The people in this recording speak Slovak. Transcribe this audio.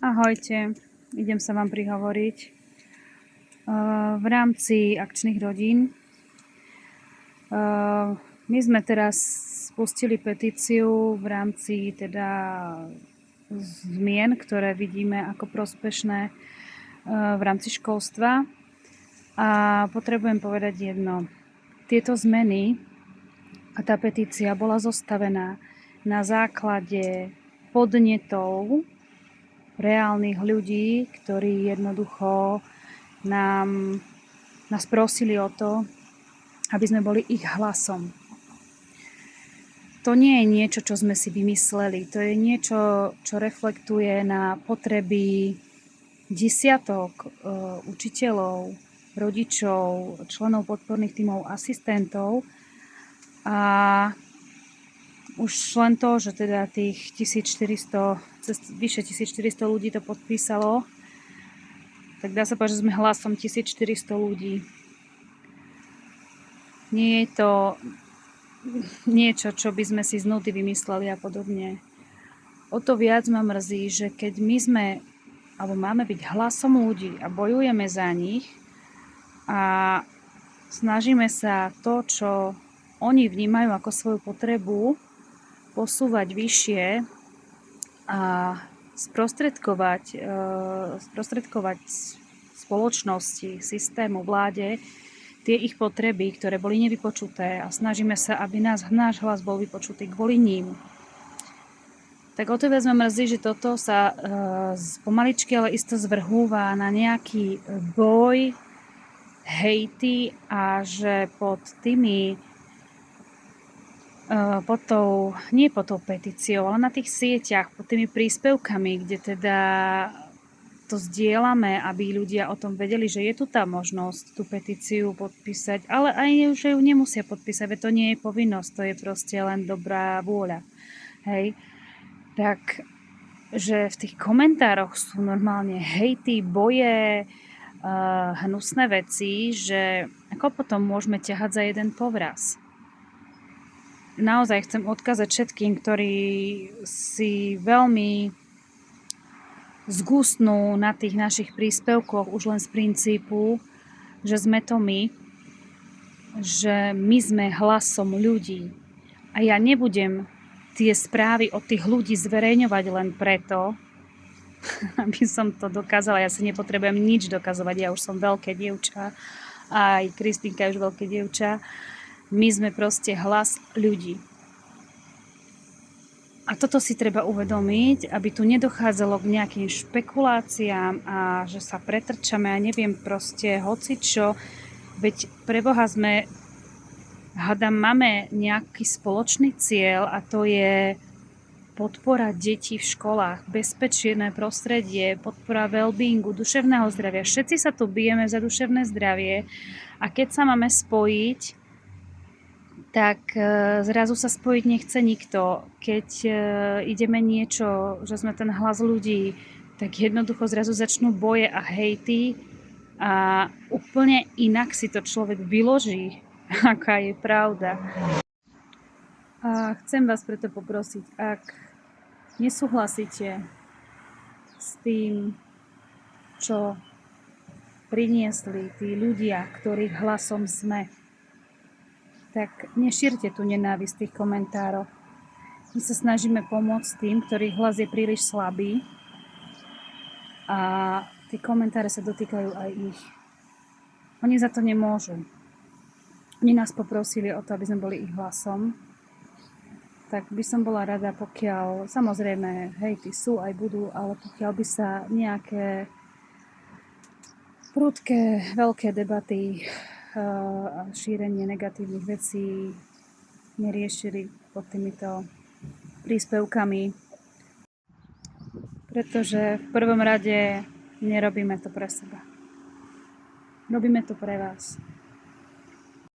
Ahojte, idem sa vám prihovoriť. V rámci akčných rodín my sme teraz spustili petíciu v rámci teda zmien, ktoré vidíme ako prospešné v rámci školstva. A potrebujem povedať jedno. Tieto zmeny a tá petícia bola zostavená na základe podnetov reálnych ľudí, ktorí jednoducho nás prosili o to, aby sme boli ich hlasom. To nie je niečo, čo sme si vymysleli. To je niečo, čo reflektuje na potreby desiatok učiteľov, rodičov, členov podporných tímov, asistentov. A už len to, že teda tých 1400, vyše 1400 ľudí to podpísalo, tak dá sa povedať, že sme hlasom 1400 ľudí. Nie je to niečo, čo by sme si z nudy vymysleli a podobne. O to viac ma mrzí, že keď my sme, alebo máme byť hlasom ľudí a bojujeme za nich a snažíme sa to, čo oni vnímajú ako svoju potrebu, posúvať vyššie a sprostredkovať spoločnosti, systému, vláde tie ich potreby, ktoré boli nevypočuté, a snažíme sa, aby náš hlas bol vypočutý kvôli ním. Tak o to viac ma mrzí, že toto sa pomaličky, ale isto zvrhúva na nejaký boj, hejty, a že nie pod tou petíciou, ale na tých sieťach, pod tými príspevkami, kde teda to zdieľame, aby ľudia o tom vedeli, že je tu tá možnosť tú petíciu podpísať, ale aj, že ju nemusia podpísať, veď to nie je povinnosť, to je proste len dobrá vôľa. Hej? Tak, že v tých komentároch sú normálne hejty, boje, hnusné veci, že ako potom môžeme ťahať za jeden povraz. Naozaj chcem odkázať všetkým, ktorí si veľmi zgustnú na tých našich príspevkoch už len z princípu, že sme to my, že my sme hlasom ľudí. A ja nebudem tie správy od tých ľudí zverejňovať len preto, aby som to dokázala. Ja si nepotrebujem nič dokazovať, ja už som veľké dievča, aj Kristýnka je už veľké dievča. My sme proste hlas ľudí. A toto si treba uvedomiť, aby tu nedochádzalo k nejakým špekuláciám a že sa pretrčame a neviem proste hocičo. Veď pre Boha máme nejaký spoločný cieľ, a to je podpora detí v školách, bezpečné prostredie, podpora well-beingu, duševného zdravia. Všetci sa tu bijeme za duševné zdravie, a keď sa máme spojiť, tak zrazu sa spojiť nechce nikto. Keď ideme niečo, že sme ten hlas ľudí, tak jednoducho zrazu začnú boje a hejty a úplne inak si to človek vyloží, aká je pravda. A chcem vás preto poprosiť, ak nesúhlasíte s tým, čo priniesli tí ľudia, ktorých hlasom sme, tak nešírte tu nenávisť v tých komentároch. My sa snažíme pomôcť tým, ktorých hlas je príliš slabý, a tie komentáre sa dotýkajú aj ich. Oni za to nemôžu. Oni nás poprosili o to, aby sme boli ich hlasom. Tak by som bola rada, pokiaľ, samozrejme, hejty sú aj budú, ale pokiaľ by sa nejaké prudké, veľké debaty a šírenie negatívnych vecí neriešili pod týmito príspevkami, pretože v prvom rade nerobíme to pre seba. Robíme to pre vás.